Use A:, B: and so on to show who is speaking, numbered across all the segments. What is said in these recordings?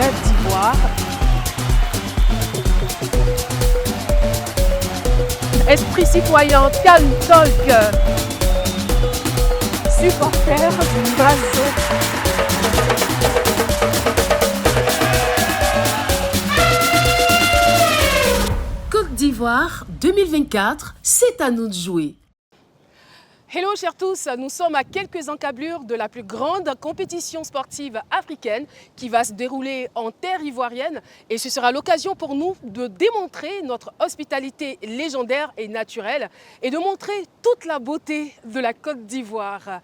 A: Rêve d'Ivoire. Esprit citoyen, Can Talk. Supporter Mazo. Côte d'Ivoire 2024, c'est à nous de jouer. Hello chers tous, nous sommes à quelques encablures de la plus grande compétition sportive africaine qui va se dérouler en terre ivoirienne et ce sera l'occasion pour nous de démontrer notre hospitalité légendaire et naturelle et de montrer toute la beauté de la Côte d'Ivoire.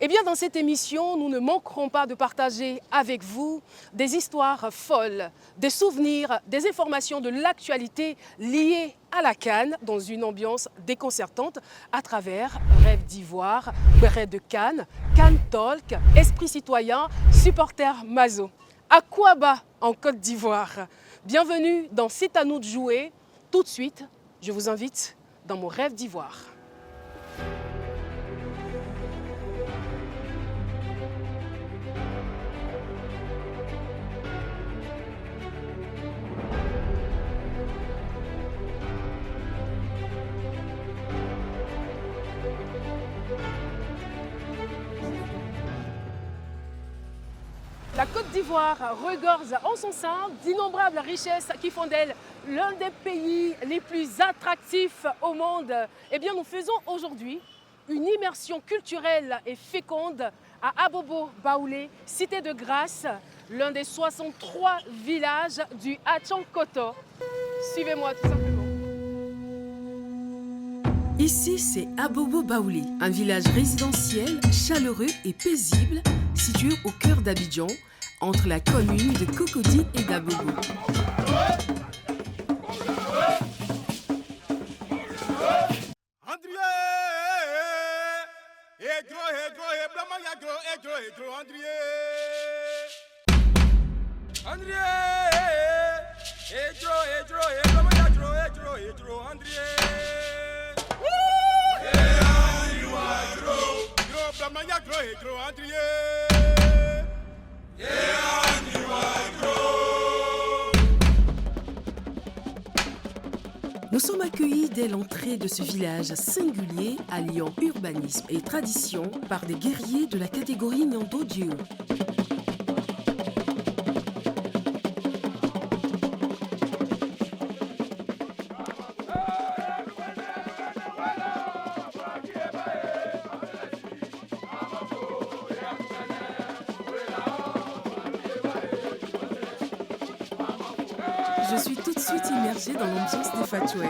A: Eh bien, dans cette émission, nous ne manquerons pas de partager avec vous des histoires folles, des souvenirs, des informations de l'actualité liées à la CAN dans une ambiance déconcertante à travers Rêve d'Ivoire, Rêve de Cannes, Can Talk, Esprit citoyen, Supporter Mazo. Aquaba en Côte d'Ivoire. Bienvenue dans C'est à nous de jouer. Tout de suite, je vous invite dans mon Rêve d'Ivoire. La Côte d'Ivoire regorge en son sein d'innombrables richesses qui font d'elle l'un des pays les plus attractifs au monde. Eh bien, nous faisons aujourd'hui une immersion culturelle et féconde à Abobo Baoulé, cité de Grâce, l'un des 63 villages du Hatchankoto. Suivez-moi tout simplement. Ici, c'est Abobo Baoulé, un village résidentiel, chaleureux et paisible, situé au cœur d'Abidjan, entre la commune de Cocody et d'Abobo. Nous sommes accueillis dès l'entrée de ce village singulier alliant urbanisme et tradition par des guerriers de la catégorie Nyando Djeo. Je suis tout de suite immergée dans l'ambiance des Fatoué.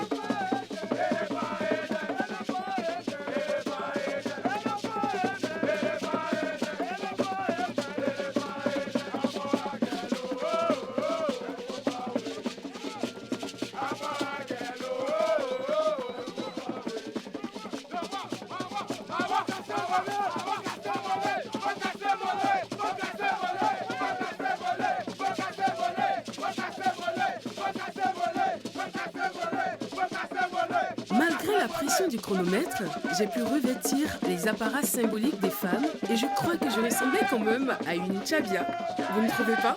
A: Malgré la pression du chronomètre, j'ai pu revêtir les apparats symboliques des femmes et je crois que je ressemblais quand même à une tchabia. Vous ne trouvez pas ?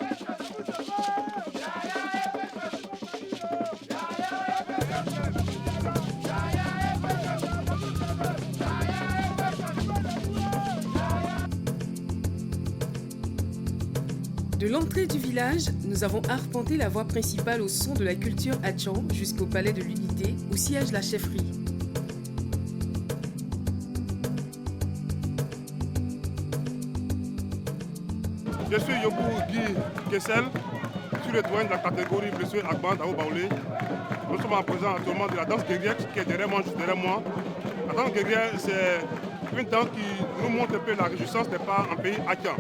A: De l'entrée du village, nous avons arpenté la voie principale au son de la culture Hatchan jusqu'au palais de l'unité où siège la chefferie.
B: Je suis Yobou Guy Kessel, je suis le doyen de la catégorie blessure Agban d'Abo Baoulé. Nous sommes en présence actuellement de la danse guerrière qui est derrière moi, juste derrière moi. La danse guerrière, c'est une danse qui nous montre un peu la réjouissance des pas en pays Hatchan.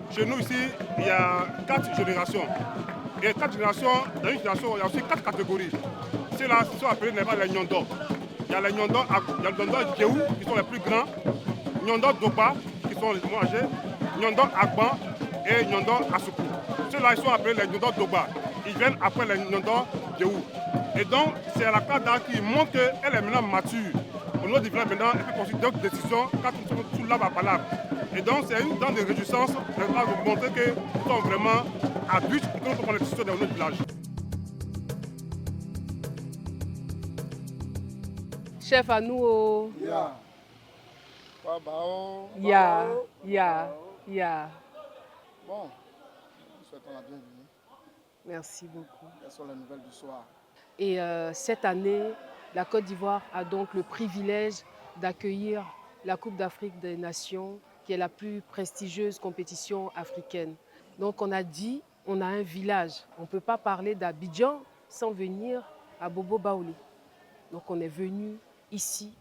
B: Chez nous ici, il y a 4 générations. Et 4 générations, dans une génération, il y a aussi 4 catégories. Ceux-là sont appelés les Nyando. Il y a les Nyando Djeo qui sont les plus grands, Nyando Doba qui sont les moins âgés, Nyando Agban et Nyando Asuku. Ceux-là, ils sont appelés les Nyando Doba. Ils viennent après les Nyando Djeo. Et donc, c'est la carte qui montre qu'elle est maintenant mature. Au niveau du village, maintenant, elle peut considérer d'autres décisions quand nous sommes sous la palabre. Et donc, c'est une danse de réjouissance pour montrer que nous sommes vraiment à but pour que nous puissions les tissus dans notre village.
A: Chef, à nous. Oh.
C: Yeah. Bon, nous souhaitons la bienvenue.
A: Merci beaucoup.
C: Quelles sont les nouvelles du soir?
A: Et cette année, la Côte d'Ivoire a donc le privilège d'accueillir la Coupe d'Afrique des Nations, qui est la plus prestigieuse compétition africaine. Donc on a dit, on a un village. On ne peut pas parler d'Abidjan sans venir à Bobo Baoulé. Donc on est venu ici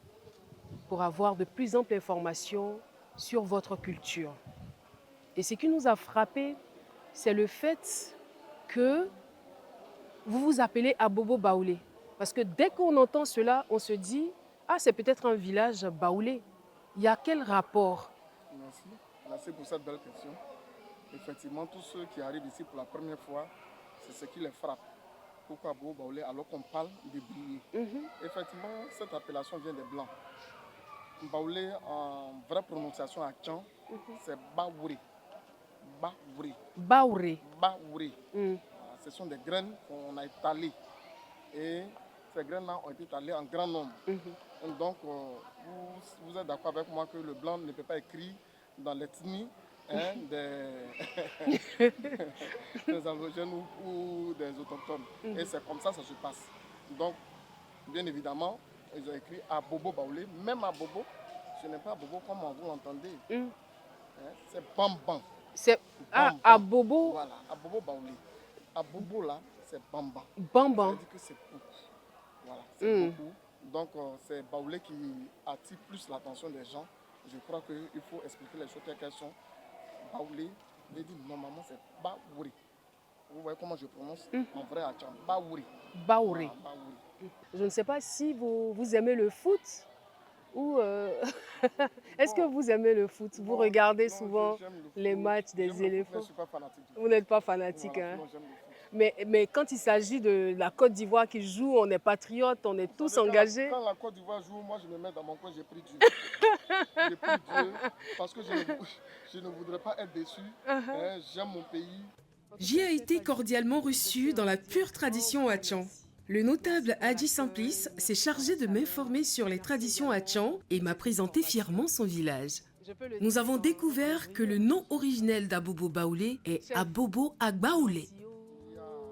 A: pour avoir de plus amples informations sur votre culture. Et ce qui nous a frappé, c'est le fait que vous vous appelez Abobo Baoulé. Parce que dès qu'on entend cela, on se dit « Ah, c'est peut-être un village baoulé ». Il y a quel rapport?
C: Merci pour cette belle question. Effectivement, tous ceux qui arrivent ici pour la première fois, c'est ce qui les frappe. Pourquoi Abobo Baoulé alors qu'on parle de briller? Effectivement, cette appellation vient des Blancs. Baoulé, en vraie prononciation à Tchan, c'est Baouré. Baouré.
A: Baouré.
C: Baouré. Ce sont des graines qu'on a étalées. Et ces graines-là ont été étalées en grand nombre. Donc, vous êtes d'accord avec moi que le blanc ne peut pas écrire dans l'ethnie des allogènes ou des autochtones. Et c'est comme ça que ça se passe. Donc, bien évidemment, ils ont écrit Abobo Baoulé. Même Abobo, ce n'est pas Abobo comme vous l'entendez. C'est Bamban.
A: C'est Abobo.
C: Voilà, Abobo Baoulé. Abobo là, c'est Bamban.
A: Bamban.
C: Ça veut dire que c'est beaucoup. Voilà, c'est beaucoup. Donc, c'est Baoulé qui attire plus l'attention des gens. Je crois qu'il faut expliquer les choses telles qu'elles sont. Baoulé, je dis normalement c'est Baouré. Vous voyez comment je prononce en vrai à Tcham. Baouré.
A: Baouré.
C: Voilà, Baouré.
A: Je ne sais pas si vous aimez le foot ou est-ce que vous aimez le foot? Vous regardez souvent les matchs des éléphants.
C: Je ne suis pas fanatique.
A: Vous n'êtes pas fanatique,
C: Voilà,
A: hein?
C: non, j'aime le foot.
A: Mais quand il s'agit de la Côte d'Ivoire qui joue, on est patriotes, on est tous engagés.
C: Quand la Côte d'Ivoire joue, moi je me mets dans mon coin, j'ai pris Dieu. J'ai pris Dieu parce que je ne voudrais pas être déçu. J'aime mon pays.
D: J'y ai été cordialement reçu dans la pure tradition Hatchan. Le notable Hadji Simplice s'est chargé de m'informer sur les traditions Hatchan et m'a présenté fièrement son village. Nous avons découvert que le nom originel d'Abobo Baoulé est Abobo Agbaoulé.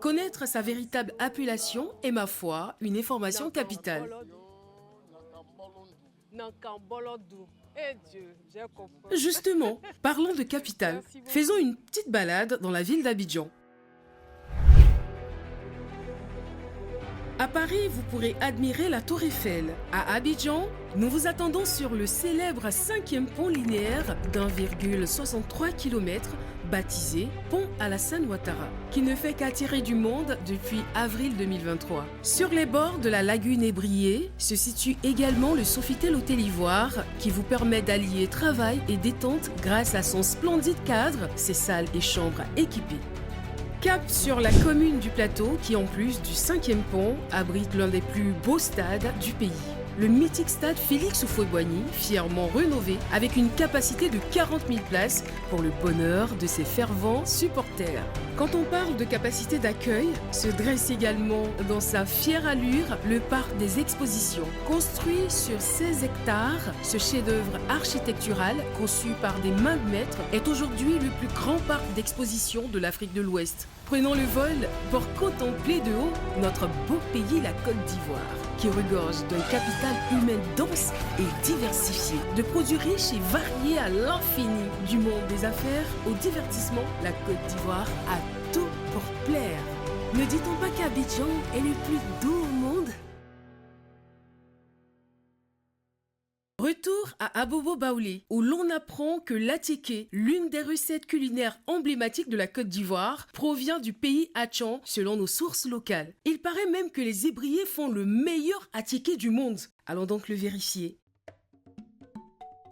D: Connaître sa véritable appellation est, ma foi, une information capitale. Justement, parlons de capitale. Faisons une petite balade dans la ville d'Abidjan. À Paris, vous pourrez admirer la Tour Eiffel. À Abidjan, nous vous attendons sur le célèbre 5e pont linéaire d'1,63 km, baptisé Pont Alassane Ouattara, qui ne fait qu'attirer du monde depuis avril 2023. Sur les bords de la lagune ébriée se situe également le Sofitel Hôtel Ivoire, qui vous permet d'allier travail et détente grâce à son splendide cadre, ses salles et chambres équipées. Cap sur la commune du Plateau qui, en plus du 5e pont, abrite l'un des plus beaux stades du pays. Le mythique stade Félix Houphouët-Boigny, fièrement rénové avec une capacité de 40 000 places pour le bonheur de ses fervents supporters. Quand on parle de capacité d'accueil, se dresse également dans sa fière allure le parc des expositions. Construit sur 16 hectares, ce chef-d'œuvre architectural conçu par des mains de maître est aujourd'hui le plus grand parc d'exposition de l'Afrique de l'Ouest. Prenons le vol pour contempler de haut notre beau pays, la Côte d'Ivoire, qui regorge d'un capital humain dense et diversifié, de produits riches et variés à l'infini. Du monde des affaires au divertissement, la Côte d'Ivoire a tout pour plaire. Ne dit-on pas qu'Abidjan est le plus doux au monde? Retour à Abobo Baoulé, où l'on apprend que l'attiéké, l'une des recettes culinaires emblématiques de la Côte d'Ivoire, provient du pays Hatchan, selon nos sources locales. Il paraît même que les Ébriés font le meilleur attiéké du monde. Allons donc le vérifier.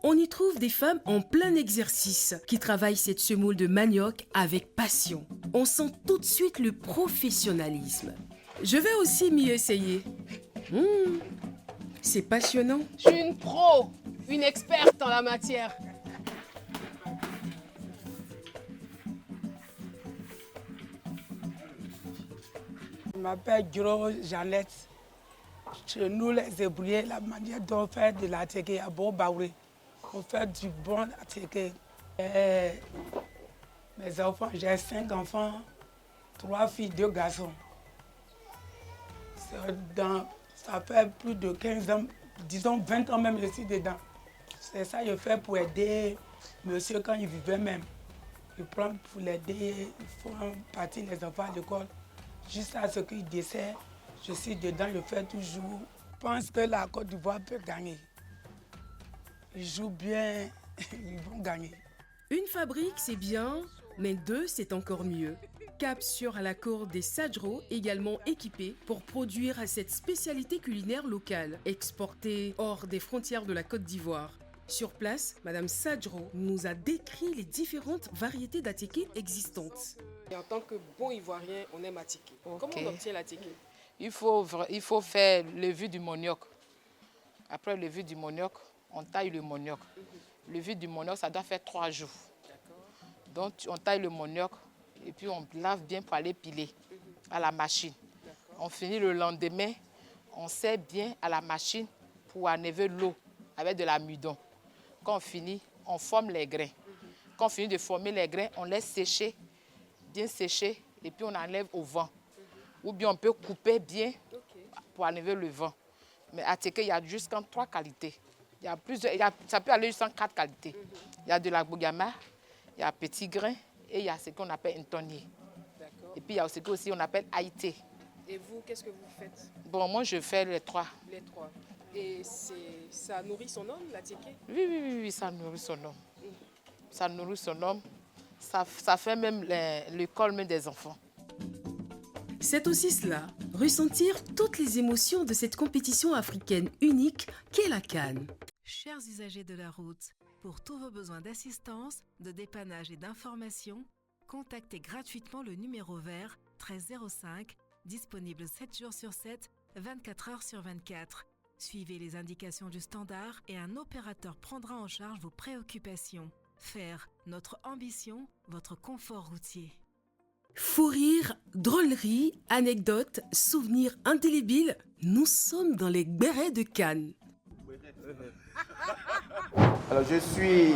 D: On y trouve des femmes en plein exercice qui travaillent cette semoule de manioc avec passion. On sent tout de suite le professionnalisme. Je vais aussi m'y essayer. C'est passionnant.
A: Je suis une pro, une experte en la matière.
E: m'appelle Giro Jeannette. Chez nous, les ébrouillés, la manière dont on fait de la téké à Bobaoulé, on fait du bon téké. Mes enfants, j'ai 5 enfants, 3 filles, 2 garçons. Ça fait plus de 15 ans, disons 20 ans même, je suis dedans. C'est ça que je fais pour aider monsieur quand il vivait même. Je prends pour l'aider, il faut partir les enfants à l'école. Jusqu'à ce qu'il décède, je suis dedans, je fais toujours. Je pense que la Côte d'Ivoire peut gagner. Ils jouent bien, ils vont gagner.
D: Une fabrique, c'est bien, mais 2, c'est encore mieux. Cap sur la cour des Sadjro, également équipée pour produire cette spécialité culinaire locale, exportée hors des frontières de la Côte d'Ivoire. Sur place, Madame Sadjro nous a décrit les différentes variétés d'attiqué existantes.
A: Et en tant que bon Ivoirien, on aime attiqué.
F: Okay.
A: Comment on obtient l'attiqué?
F: Il faut faire le lever du manioc. Après le lever du manioc, on taille le manioc. Le lever du manioc, ça doit faire 3 jours. Donc on taille le manioc et puis on lave bien pour aller piler à la machine. On finit le lendemain, on sert bien à la machine pour enlever l'eau avec de l'amidon. Quand on finit, on forme les grains. Quand on finit de former les grains, on laisse sécher, bien sécher, et puis on enlève au vent. Ou bien on peut couper bien pour enlever le vent. Mais à Téké, il y a jusqu'en 3 qualités. Ça peut aller jusqu'en 4 qualités. Il y a de la bougama, il y a petit grain et il y a ce qu'on appelle un tonnier. Et puis il y a ce qu'on appelle haïté.
A: Et vous, qu'est-ce que vous faites?
F: Bon, moi je fais les 3.
A: Les 3. Et ça nourrit son homme, l'attiqué?
F: Oui, ça nourrit son homme. Ça nourrit son homme. Ça fait même l'école même des enfants.
D: C'est aussi cela, ressentir toutes les émotions de cette compétition africaine unique qu'est la CAN.
G: Chers usagers de la route, pour tous vos besoins d'assistance, de dépannage et d'information, contactez gratuitement le numéro vert 1305, disponible 7 jours sur 7, 24 heures sur 24. Suivez les indications du standard et un opérateur prendra en charge vos préoccupations. Faire notre ambition, votre confort routier.
D: Fou rire, drôlerie, anecdotes, souvenirs indélébiles, nous sommes dans les bérets de Cannes.
H: Alors je suis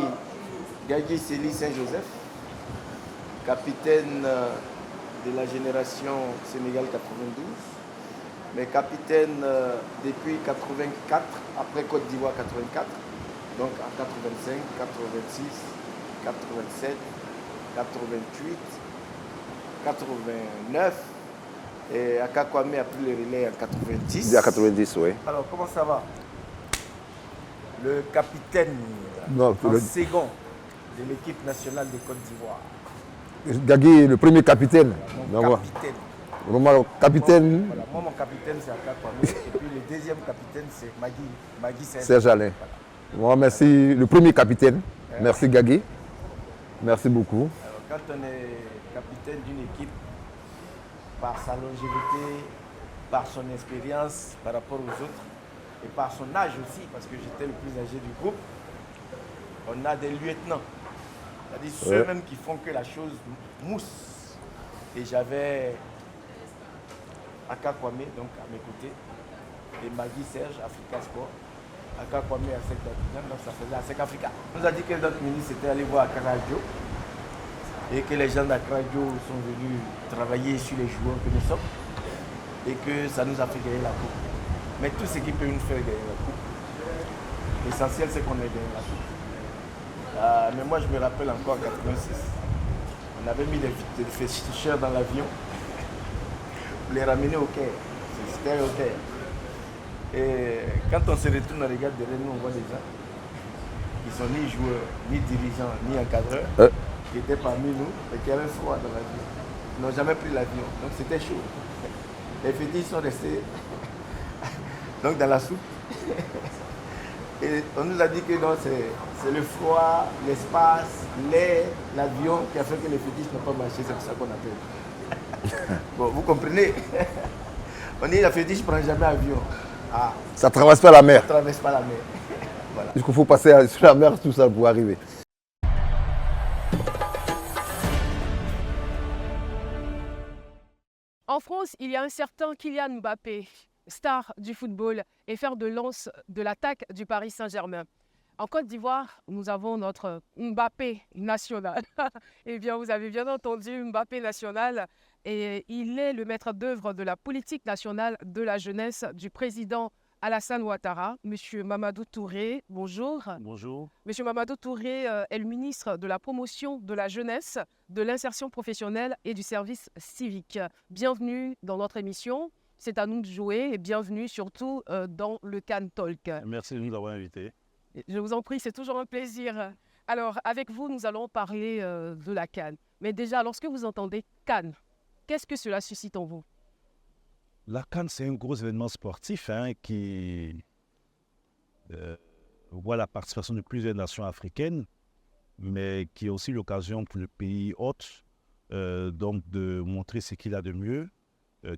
H: Gagui Célie Saint-Joseph, capitaine de la génération Sénégal 92, mais capitaine depuis 84, après Côte d'Ivoire 84, donc en 85, 86, 87, 88, 89 et Akakwame a pris le relais en 90.
I: À 90, oui.
H: Alors comment ça va? Le capitaine second de l'équipe nationale de Côte d'Ivoire.
I: Gagui, le premier capitaine.
H: Mon capitaine.
I: Vraiment, capitaine.
H: Voilà, moi, mon capitaine, c'est Akakwame. Et puis le deuxième capitaine, c'est Magui
I: Serge Alain. Moi, merci. Le premier capitaine. Merci Gagui. Merci beaucoup.
H: Alors, quand on est capitaine d'une équipe, par sa longévité, par son expérience par rapport aux autres, et par son âge aussi, parce que j'étais le plus âgé du groupe, on a des lieutenants. C'est-à-dire ceux même qui font que la chose mousse. Et j'avais Akakwame, donc à mes côtés, et Magui Serge, Africa Sport. Akakwame à Sec d'Abidjan, donc ça faisait à Sec Africa. On nous a dit que notre ministre était allé voir Akaradio et que les gens d'Akaradio sont venus travailler sur les joueurs que nous sommes et que ça nous a fait gagner la coupe. Mais tout ce qui peut nous faire gagner la coupe, l'essentiel c'est qu'on ait gagné la coupe. Mais moi je me rappelle encore en 86, on avait mis des féticheurs dans l'avion pour les ramener au Caire. C'était au Caire. Et quand on se retourne, on regarde derrière nous, on voit des gens qui sont ni joueurs, ni dirigeants, ni encadreurs, qui étaient parmi nous et qui avaient froid dans l'avion. Ils n'ont jamais pris l'avion, donc c'était chaud. Les fétiches sont restés donc dans la soupe. Et on nous a dit que c'est le froid, l'espace, l'air, l'avion qui a fait que les fétiches n'ont pas marché, c'est pour ça qu'on appelle. Bon, vous comprenez? On dit la fétiche ne prend jamais avion. Ah,
I: ça ne traverse pas la mer.
H: Ça ne traverse pas la mer. Voilà.
I: Il faut passer sur la mer, tout ça, pour arriver.
A: En France, il y a un certain Kylian Mbappé, star du football et fer de lance de l'attaque du Paris Saint-Germain. En Côte d'Ivoire, nous avons notre Mbappé national. Eh bien, vous avez bien entendu Mbappé national. Et il est le maître d'œuvre de la politique nationale de la jeunesse du président Alassane Ouattara. Monsieur Mamadou Touré, bonjour.
J: Bonjour.
A: Monsieur Mamadou Touré est le ministre de la promotion de la jeunesse, de l'insertion professionnelle et du service civique. Bienvenue dans notre émission. C'est à nous de jouer et bienvenue surtout dans le Can Talk.
J: Merci de nous avoir invités.
A: Je vous en prie, c'est toujours un plaisir. Alors, avec vous, nous allons parler de la CAN. Mais déjà, lorsque vous entendez CAN, qu'est-ce que cela suscite en vous?
J: La CAN, c'est un gros événement sportif qui voit la participation de plusieurs nations africaines, mais qui est aussi l'occasion pour le pays hôte donc de montrer ce qu'il a de mieux,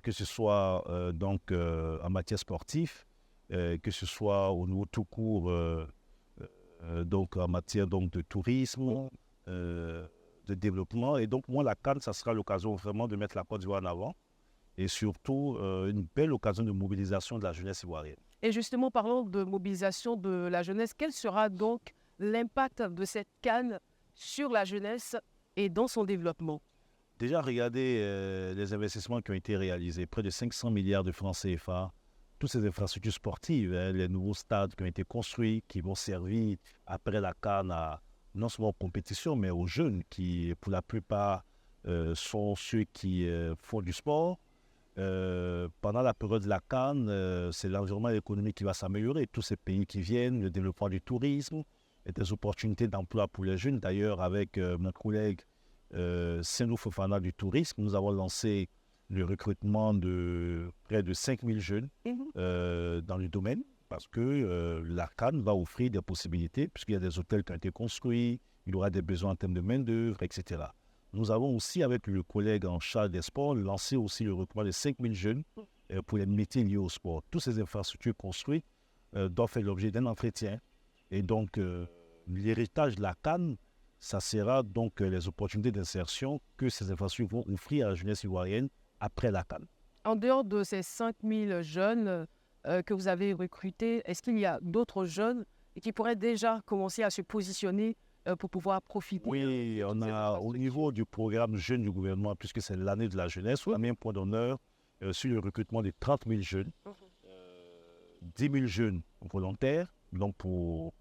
J: que ce soit en matière sportive, que ce soit au niveau tout court, donc en matière de tourisme, de développement. Et donc, moi, la CAN, ça sera l'occasion vraiment de mettre la Côte d'Ivoire en avant et surtout une belle occasion de mobilisation de la jeunesse ivoirienne.
A: Et justement, parlons de mobilisation de la jeunesse. Quel sera donc l'impact de cette CAN sur la jeunesse et dans son développement?
J: Déjà, regardez les investissements qui ont été réalisés, près de 500 milliards de francs CFA, toutes ces infrastructures sportives, les nouveaux stades qui ont été construits, qui vont servir après la CAN à non seulement aux compétitions, mais aux jeunes qui, pour la plupart, sont ceux qui font du sport. Pendant la période de la CAN, c'est l'environnement économique qui va s'améliorer. Tous ces pays qui viennent, le développement du tourisme et des opportunités d'emploi pour les jeunes. D'ailleurs, avec mon collègue Sendou Fofana du tourisme, nous avons lancé le recrutement de près de 5000 jeunes dans le domaine parce que la CAN va offrir des possibilités puisqu'il y a des hôtels qui ont été construits, il y aura des besoins en termes de main-d'œuvre, etc. Nous avons aussi, avec le collègue en charge des sports, lancé aussi le recrutement de 5000 jeunes pour les métiers liés au sport. Toutes ces infrastructures construites doivent faire l'objet d'un entretien. Et donc, l'héritage de la CAN, ça sera donc les opportunités d'insertion que ces infrastructures vont offrir à la jeunesse ivoirienne après la CAN.
A: En dehors de ces 5000 jeunes que vous avez recrutés, est-ce qu'il y a d'autres jeunes qui pourraient déjà commencer à se positionner pour pouvoir profiter?
J: Oui, on a au niveau du programme Jeunes du gouvernement, puisque c'est l'année de la jeunesse, on a mis un point d'honneur sur le recrutement de 30 000 jeunes, 10 000 jeunes volontaires, donc pour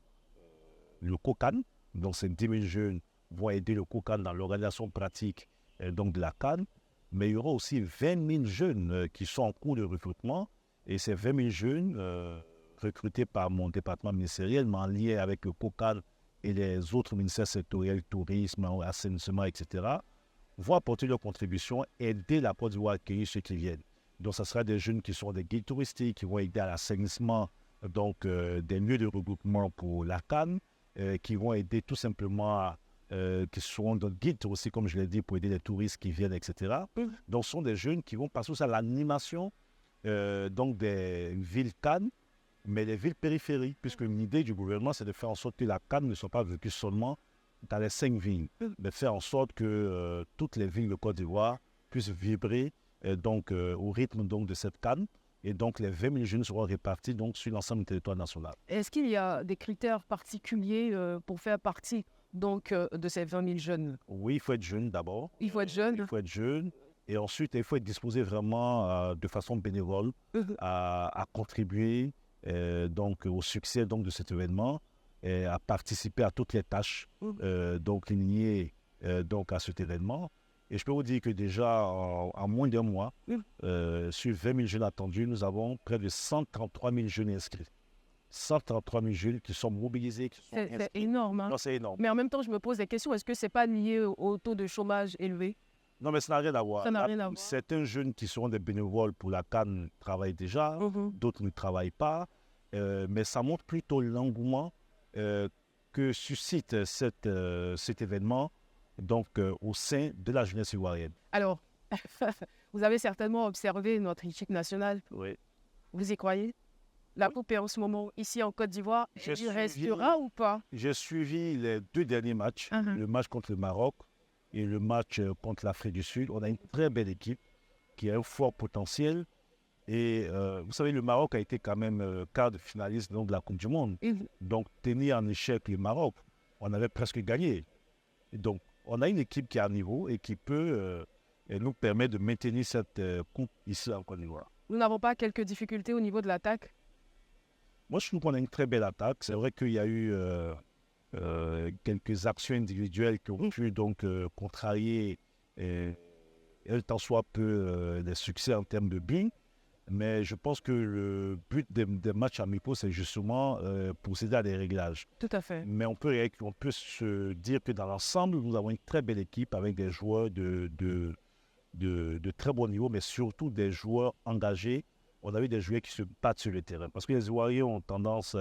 J: le COCAN. Donc ces 10 000 jeunes vont aider le COCAN dans l'organisation pratique donc de la CAN. Mais il y aura aussi 20 000 jeunes qui sont en cours de recrutement. Et ces 20 000 jeunes recrutés par mon département ministériel, mais en lien avec le COCAN et les autres ministères sectoriels, tourisme, assainissement, etc., vont apporter leur contribution, aider la Côte d'Ivoire à accueillir ceux qui viennent. Donc, ce sera des jeunes qui sont des guides touristiques, qui vont aider à l'assainissement des lieux de regroupement pour la CAN, qui vont aider tout simplement qui seront des guides aussi, comme je l'ai dit, pour aider les touristes qui viennent, etc. Donc, ce sont des jeunes qui vont passer aussi à l'animation des villes CAN, mais les villes périphériques, puisque l'idée du gouvernement, c'est de faire en sorte que la CAN ne soit pas vécue seulement dans les 5 villes, mais faire en sorte que toutes les villes de Côte d'Ivoire puissent vibrer au rythme de cette CAN. Et donc, les 20 000 jeunes seront répartis sur l'ensemble du territoire national.
A: Est-ce qu'il y a des critères particuliers pour faire partie de ces 20 000 jeunes?
J: Oui, il faut être jeune d'abord.
A: Il faut être jeune.
J: Il faut être jeune. Et ensuite, il faut être disposé vraiment de façon bénévole à contribuer au succès de cet événement et à participer à toutes les tâches liées à cet événement. Et je peux vous dire que déjà, en moins d'un mois, sur 20 000 jeunes attendus, nous avons près de 133 000 jeunes inscrits. 133 000 jeunes qui sont mobilisés.
A: C'est énorme. Hein?
J: Non, c'est énorme.
A: Mais en même temps, je me pose des questions. Est-ce que ce n'est pas lié au taux de chômage élevé?
J: Non, mais ça n'a rien à voir.
A: Ça n'a rien à voir.
J: Certains jeunes qui seront des bénévoles pour la CAN travaillent déjà, d'autres ne travaillent pas. Mais ça montre plutôt l'engouement que suscite cet événement au sein de la jeunesse ivoirienne.
A: Alors, vous avez certainement observé notre équipe nationale.
J: Oui.
A: Vous y croyez? La coupe est en ce moment ici en Côte d'Ivoire. Il restera ou pas?
J: J'ai suivi les 2 derniers matchs, le match contre le Maroc et le match contre l'Afrique du Sud. On a une très belle équipe. qui a un fort potentiel. Et vous savez, le Maroc a été quand même quart de finaliste de la Coupe du Monde. Donc, tenir en échec le Maroc, on avait presque gagné. Et donc, on a une équipe qui est à niveau et qui peut nous permettre de maintenir cette coupe ici en Côte d'Ivoire.
A: Nous n'avons pas quelques difficultés au niveau de l'attaque?
J: Moi, je trouve qu'on a une très belle attaque. C'est vrai qu'il y a eu quelques actions individuelles qui ont pu donc contrarier un tant soit peu des succès en termes de buts. Mais je pense que le but des matchs amicaux, c'est justement procéder à des réglages.
A: Tout à fait.
J: Mais on peut se dire que dans l'ensemble, nous avons une très belle équipe avec des joueurs de très bon niveau, mais surtout des joueurs engagés. On avait des joueurs qui se battent sur le terrain. Parce que les Ivoiriens ont tendance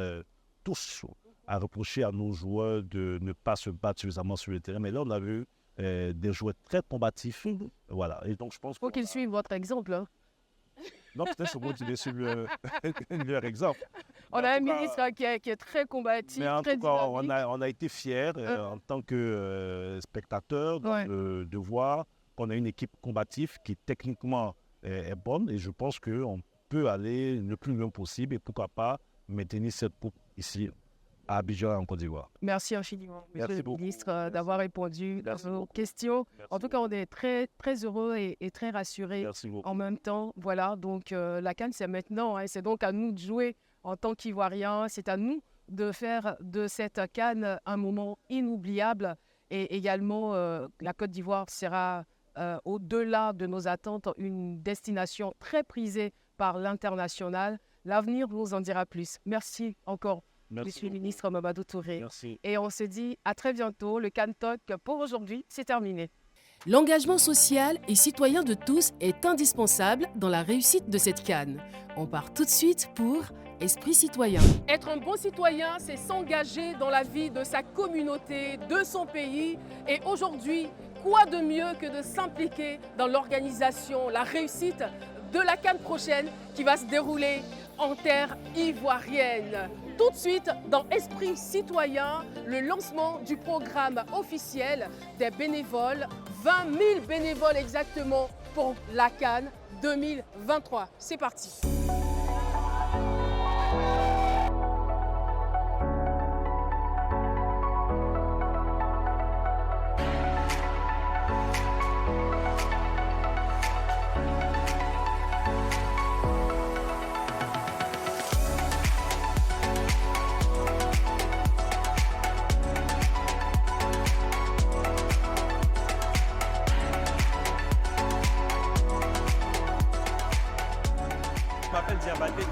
J: tous à reprocher à nos joueurs de ne pas se battre suffisamment sur le terrain. Mais là, on a vu des joueurs très combatifs. Voilà. Et donc, je pense
A: faut qu'ils suivent votre exemple. Hein.
J: Non, peut-être c'est continuer sur leur exemple.
A: On a un ministre qui est très combatif,
J: mais en
A: très
J: tout cas,
A: dynamique.
J: on a été fiers en tant que spectateurs de voir qu'on a une équipe combative qui techniquement est bonne. Et je pense qu'on peut aller le plus loin possible et pourquoi pas maintenir cette coupe ici à Abidjan en Côte d'Ivoire.
A: Merci infiniment, Monsieur le ministre, d'avoir répondu à nos questions.
J: Merci
A: en tout cas, on est très, très heureux et très rassurés en même temps. Voilà, donc la CAN, c'est maintenant. C'est donc à nous de jouer en tant qu'Ivoiriens. C'est à nous de faire de cette CAN un moment inoubliable. Et également, la Côte d'Ivoire sera, au-delà de nos attentes, une destination très prisée par l'international. L'avenir nous en dira plus. Merci encore. Monsieur le ministre Mamadou Touré.
J: Merci.
A: Et on se dit à très bientôt. Le CAN Talk pour aujourd'hui, c'est terminé.
D: L'engagement social et citoyen de tous est indispensable dans la réussite de cette CAN. On part tout de suite pour Esprit citoyen.
A: Être un bon citoyen, c'est s'engager dans la vie de sa communauté, de son pays. Et aujourd'hui, quoi de mieux que de s'impliquer dans l'organisation, la réussite de la CAN prochaine qui va se dérouler en terre ivoirienne. Tout de suite, dans Esprit citoyen, le lancement du programme officiel des bénévoles, 20 000 bénévoles exactement pour la CAN 2023. C'est parti.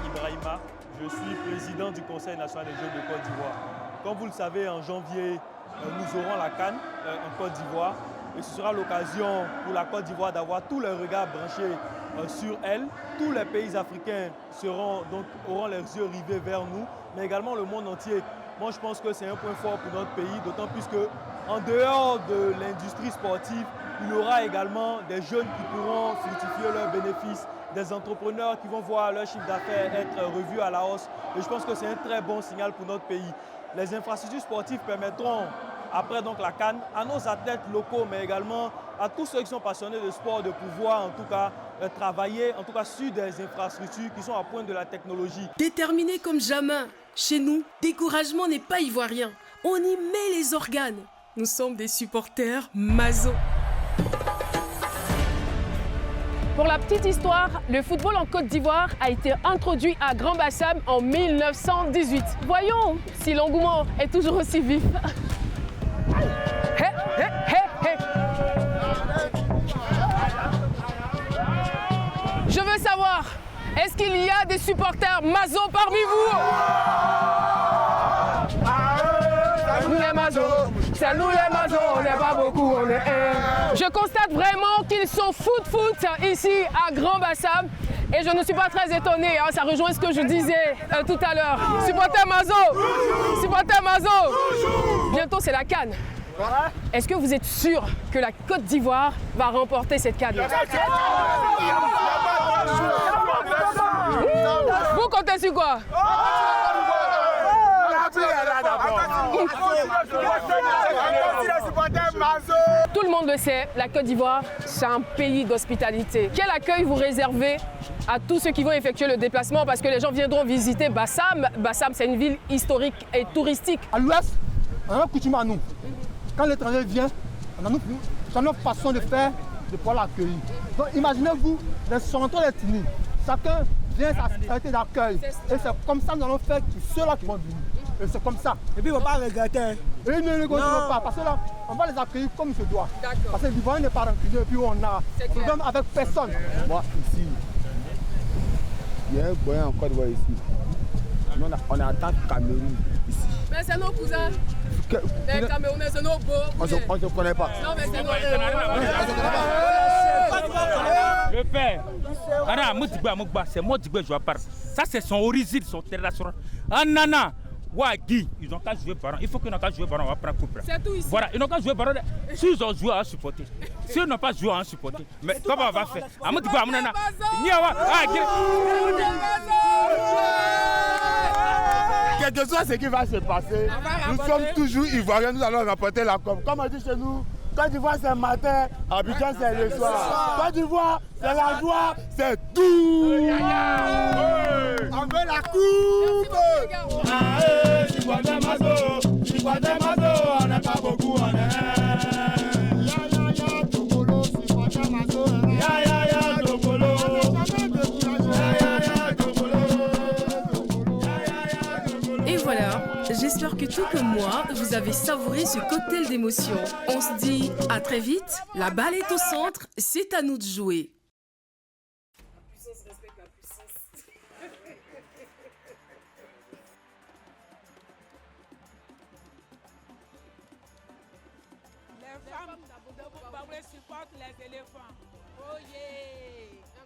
K: Ibrahima, je suis président du Conseil national des jeunes de Côte d'Ivoire. Comme vous le savez, en janvier, nous aurons la CAN en Côte d'Ivoire et ce sera l'occasion pour la Côte d'Ivoire d'avoir tous les regards branchés sur elle. Tous les pays africains auront les yeux rivés vers nous, mais également le monde entier. Moi, je pense que c'est un point fort pour notre pays, d'autant plus qu'en dehors de l'industrie sportive, il y aura également des jeunes qui pourront fructifier leurs bénéfices, des entrepreneurs qui vont voir leur chiffre d'affaires être revu à la hausse. Et je pense que c'est un très bon signal pour notre pays. Les infrastructures sportives permettront, après donc la CAN, à nos athlètes locaux, mais également à tous ceux qui sont passionnés de sport, de pouvoir en tout cas travailler sur des infrastructures qui sont à pointe de la technologie.
D: Déterminé comme jamais, chez nous, découragement n'est pas ivoirien. On y met les organes. Nous sommes des supporters Mazo.
A: Pour la petite histoire, le football en Côte d'Ivoire a été introduit à Grand Bassam en 1918. Voyons si l'engouement est toujours aussi vif. Hey, hey, hey, hey. Je veux savoir, est-ce qu'il y a des supporters Mazo parmi vous? Nous les Mazo, c'est nous les Mazo, on n'est pas beaucoup, on est un. Je constate vraiment qu'ils sont foot ici à Grand Bassam et je ne suis pas très étonné, ça rejoint ce que je disais tout à l'heure. Supporter Mazo, supporter Mazo. Bientôt c'est la CAN. Est-ce que vous êtes sûr que la Côte d'Ivoire va remporter cette CAN? Vous comptez sur quoi? Tout le monde le sait, la Côte d'Ivoire, c'est un pays d'hospitalité. Quel accueil vous réservez à tous ceux qui vont effectuer le déplacement parce que les gens viendront visiter Bassam. Bassam, c'est une ville historique et touristique.
L: À l'ouest, on a coutume à nous. Quand l'étranger vient, on a notre façon de faire, de pouvoir l'accueillir. Donc imaginez-vous, les sortants des Tini, chacun vient s'arrêter d'accueil. Et c'est comme ça que nous allons faire pour ceux-là qui vont venir. Et c'est comme ça. Et puis ils ne vont pas regretter. Et ils ne regretteront pas, parce que là, on va les accueillir comme il se doit. Parce que l'Ivoirien n'est pas rancunier, et puis on a problème avec personne.
M: Moi, ici, il y a un Boyen en Côte d'Ivoire ici. Nous, on est en tant que Cameroun ici.
A: Mais c'est nos cousins. Les Camerounais, c'est nos beaux.
M: On ne se connaît pas.
A: Non, mais c'est nos
N: Le père, c'est moi qui je parle. Ça, c'est son origine, son terrain. Nana, Wagi, ils n'ont qu'à jouer baron. Il faut qu'ils n'ont qu'à jouer baron, on va prendre couple.
A: C'est tout ici.
N: Voilà, ils n'ont qu'à jouer baron. S'ils ont joué à supporter. S'ils n'ont pas joué à supporter. Mais comment on va faire?
M: Quel que soit ce qui va se passer, nous sommes toujours Ivoiriens, nous allons remporter la Coupe. Comme on dit chez nous, Côte d'Ivoire c'est le matin, Abidjan c'est le soir. Côte d'Ivoire c'est la joie, c'est tout. On veut la coupe. On n'est pas beaucoup, on est.
D: Et voilà, j'espère que tout comme moi, vous avez savouré ce cocktail d'émotions. On se dit à très vite, la balle est au centre, c'est à nous de jouer.
O: Les femmes supportent les éléphants.